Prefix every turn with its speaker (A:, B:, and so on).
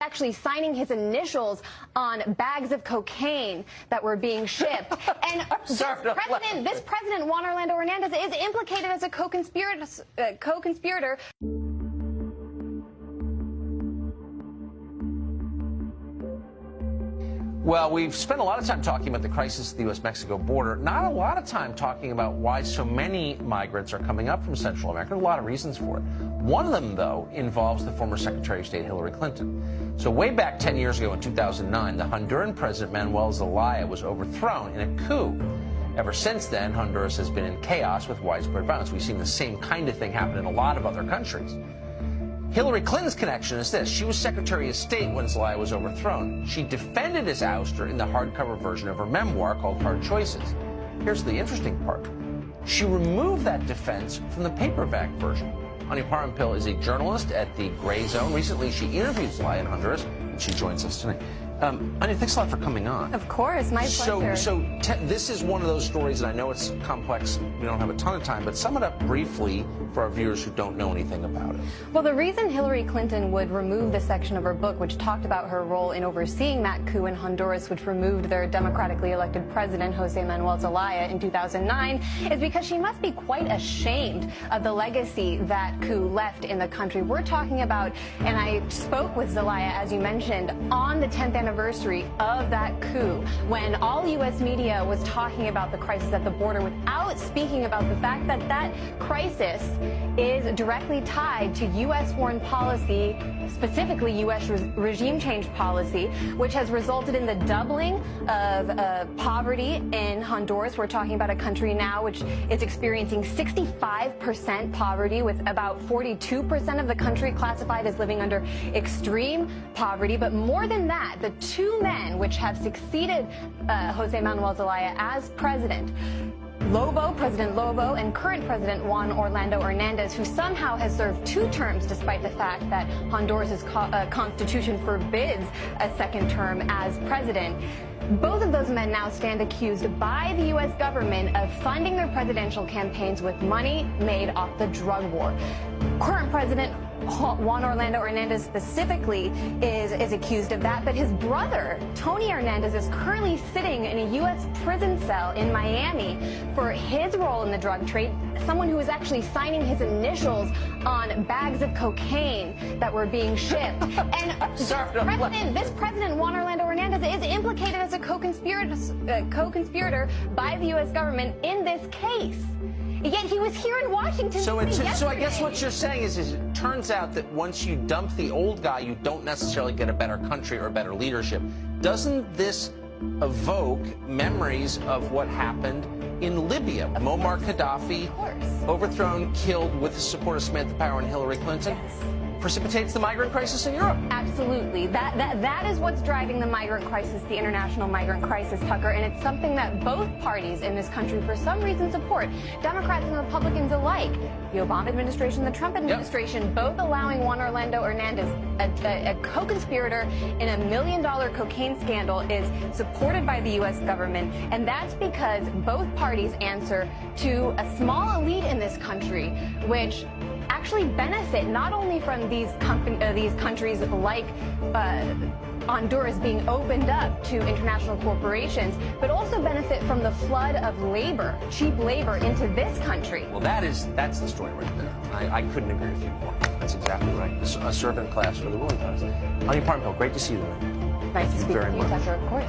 A: actually signing his initials on bags of cocaine that were being shipped. And this president, Juan Orlando Hernandez, is implicated as a co-conspirator.
B: Well, we've spent a lot of time talking about the crisis at the U.S.-Mexico border, not a lot of time talking about why so many migrants are coming up from Central America. There are a lot of reasons for it. One of them, though, involves the former Secretary of State Hillary Clinton. So way back 10 years ago in 2009, the Honduran President Manuel Zelaya was overthrown in a coup. Ever since then, Honduras has been in chaos with widespread violence. We've seen the same kind of thing happen in a lot of other countries. Hillary Clinton's connection is this. She was Secretary of State when Zelaya was overthrown. She defended his ouster in the hardcover version of her memoir called Hard Choices. Here's the interesting part. She removed that defense from the paperback version. Anya Parampil is a journalist at the Gray Zone. Recently, she interviewed Zelaya in Honduras, and she joins us tonight. Anya, thanks a lot for coming on.
A: Of course, my pleasure.
B: This is one of those stories, and I know it's complex. We don't have a ton of time, but sum it up briefly for our viewers who don't know anything about it.
A: Well, the reason Hillary Clinton would remove the section of her book which talked about her role in overseeing that coup in Honduras, which removed their democratically elected president, Jose Manuel Zelaya, in 2009, is because she must be quite ashamed of the legacy that coup left in the country. We're talking about, and I spoke with Zelaya, as you mentioned, on the 10th anniversary of that coup, when all U.S. media was talking about the crisis at the border without speaking about the fact that that crisis is directly tied to U.S. foreign policy, specifically U.S. regime change policy, which has resulted in the doubling of poverty in Honduras. We're talking about a country now which is experiencing 65% poverty, with about 42% of the country classified as living under extreme poverty. But more than that, the two men which have succeeded Jose Manuel Zelaya as president, President Lobo, and current President Juan Orlando Hernandez, who somehow has served 2 terms despite the fact that Honduras' constitution forbids a second term as president. Both of those men now stand accused by the U.S. government of funding their presidential campaigns with money made off the drug war. Current President Juan Orlando Hernandez specifically is accused of that, but his brother, Tony Hernandez, is currently sitting in a U.S. prison cell in Miami for his role in the drug trade, someone who was actually signing his initials on bags of cocaine that were being shipped. And this president, Juan Orlando Hernandez, is implicated as a co-conspirator by the U.S. government in this case. Yet he was here in Washington.
B: So I guess what you're saying is it turns out that once you dump the old guy, you don't necessarily get a better country or better leadership. Doesn't this evoke memories of what happened in Libya? Muammar Gaddafi, overthrown, killed with the support of Samantha Power and Hillary Clinton.
A: Yes.
B: Precipitates the migrant crisis in Europe.
A: Absolutely. That is what's driving the migrant crisis, the international migrant crisis, Tucker, and it's something that both parties in this country for some reason support, Democrats and Republicans alike. The Obama administration, the Trump administration, both allowing Juan Orlando Hernandez, a co-conspirator in a $1 million cocaine scandal, is supported by the U.S. government, and that's because both parties answer to a small elite in this country, which actually benefit not only from these countries like Honduras being opened up to international corporations, but also benefit from the flood of labor, cheap labor, into this country.
B: Well, that's the story right there. I couldn't agree with you more. That's exactly right. A servant class for the ruling class. Anya Parampil, great to see you tonight.
A: Nice to speak with you, Tucker, of course.